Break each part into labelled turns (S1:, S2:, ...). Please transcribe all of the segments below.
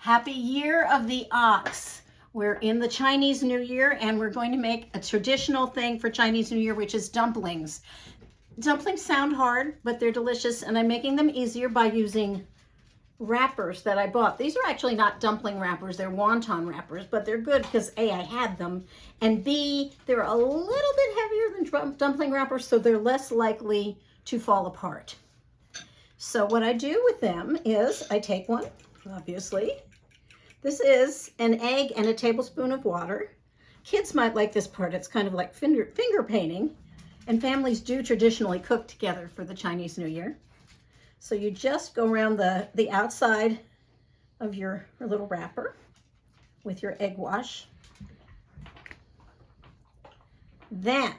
S1: Happy Year of the Ox. We're in the Chinese New Year and we're going to make a traditional thing for Chinese New Year, which is dumplings. Dumplings sound hard, but they're delicious, and I'm making them easier by using wrappers that I bought. These are actually not dumpling wrappers, they're wonton wrappers, but they're good because A, I had them, and B, they're a little bit heavier than dumpling wrappers, so they're less likely to fall apart. So what I do with them is I take one, obviously. This is an egg and a tablespoon of water. Kids might like this part. It's kind of like finger painting, and families do traditionally cook together for the Chinese New Year. So you just go around the outside of your little wrapper with your egg wash. Then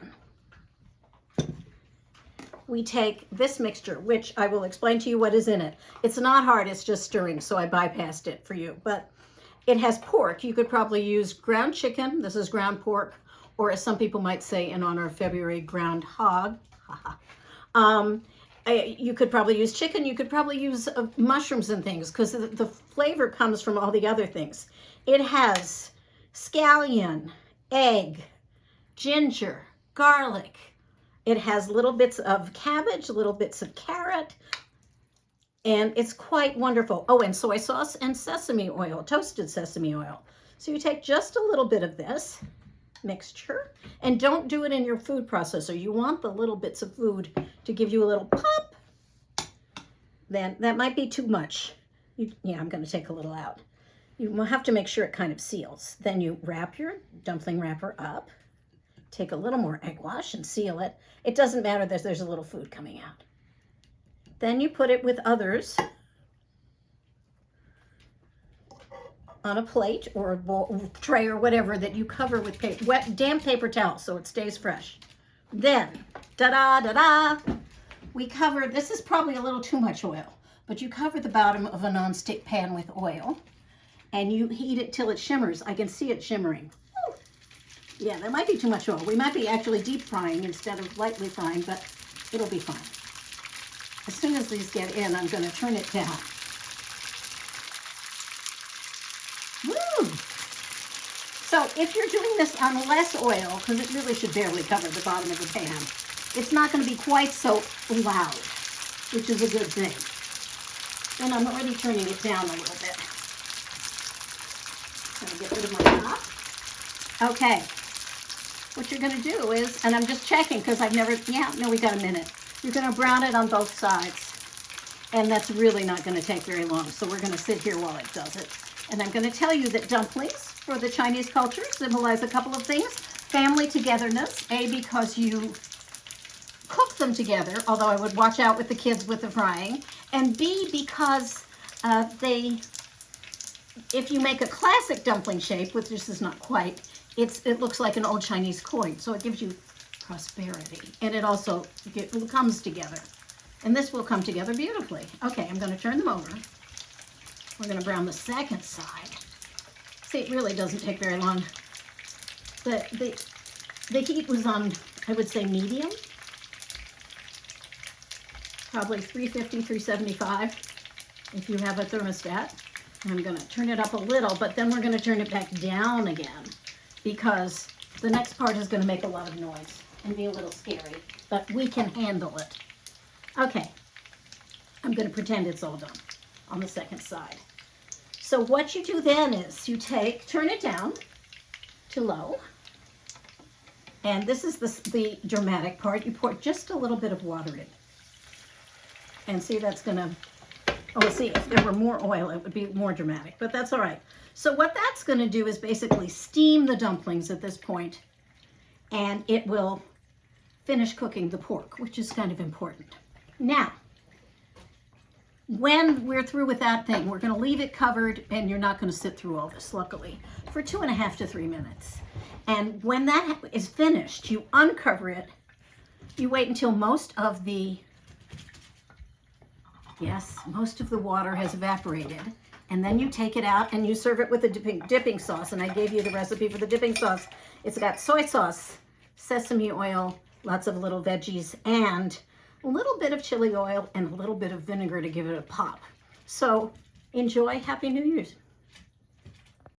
S1: we take this mixture, which I will explain to you what is in it. It's not hard, it's just stirring, so I bypassed it for you. But it has pork. You could probably use ground chicken. This is ground pork, or as some people might say in honor of February, ground hog. You could probably use chicken. You could probably use mushrooms and things, because the flavor comes from all the other things. It has scallion, egg, ginger, garlic. It has little bits of cabbage, little bits of carrot, and it's quite wonderful. Oh, and soy sauce and sesame oil, toasted sesame oil. So you take just a little bit of this mixture, and don't do it in your food processor. You want the little bits of food to give you a little pop. Then that might be too much. Yeah, I'm going to take a little out. You will have to make sure it kind of seals. Then you wrap your dumpling wrapper up, take a little more egg wash and seal it. It doesn't matter that there's a little food coming out. Then you put it with others on a plate or a bowl, tray or whatever that you cover with wet, damp paper towel so it stays fresh. Then, da-da, we cover, this is probably a little too much oil, but you cover the bottom of a nonstick pan with oil and you heat it till it shimmers. I can see it shimmering. Woo. Yeah, that might be too much oil. We might be actually deep frying instead of lightly frying, but it'll be fine. As soon as these get in, I'm going to turn it down. Woo! So if you're doing this on less oil, because it really should barely cover the bottom of the pan, it's not going to be quite so loud, which is a good thing. And I'm already turning it down a little bit. Going to get rid of my top. Okay. What you're going to do is, and I'm just checking because I've never, we got a minute. You're going to brown it on both sides, and that's really not going to take very long, so we're going to sit here while it does it. And I'm going to tell you that dumplings for the Chinese culture symbolize a couple of things. Family togetherness, A, because you cook them together, although I would watch out with the kids with the frying, and B, because if you make a classic dumpling shape, which this is not quite, it looks like an old Chinese coin, so it gives you prosperity, and it also comes together, and this will come together beautifully. Okay, I'm going to turn them over. We're going to brown the second side. See, it really doesn't take very long. The heat was on, I would say, medium, probably 350, 375 if you have a thermostat. I'm going to turn it up a little, but then we're going to turn it back down again, because the next part is going to make a lot of noise and be a little scary, but we can handle it. Okay, I'm going to pretend it's all done on the second side. So what you do then is you turn it down to low, and this is the dramatic part. You pour just a little bit of water in, and see, that's going to, see, if there were more oil, it would be more dramatic, but that's all right. So what that's going to do is basically steam the dumplings at this point, and it will finish cooking the pork, which is kind of important. Now, when we're through with that thing, we're going to leave it covered, and you're not going to sit through all this, luckily, for 2.5 to 3 minutes. And when that is finished, you uncover it. You wait until most of the water has evaporated, and then you take it out and you serve it with a dipping sauce. And I gave you the recipe for the dipping sauce. It's got soy sauce, sesame oil, lots of little veggies, and a little bit of chili oil and a little bit of vinegar to give it a pop. So enjoy. Happy New Year's.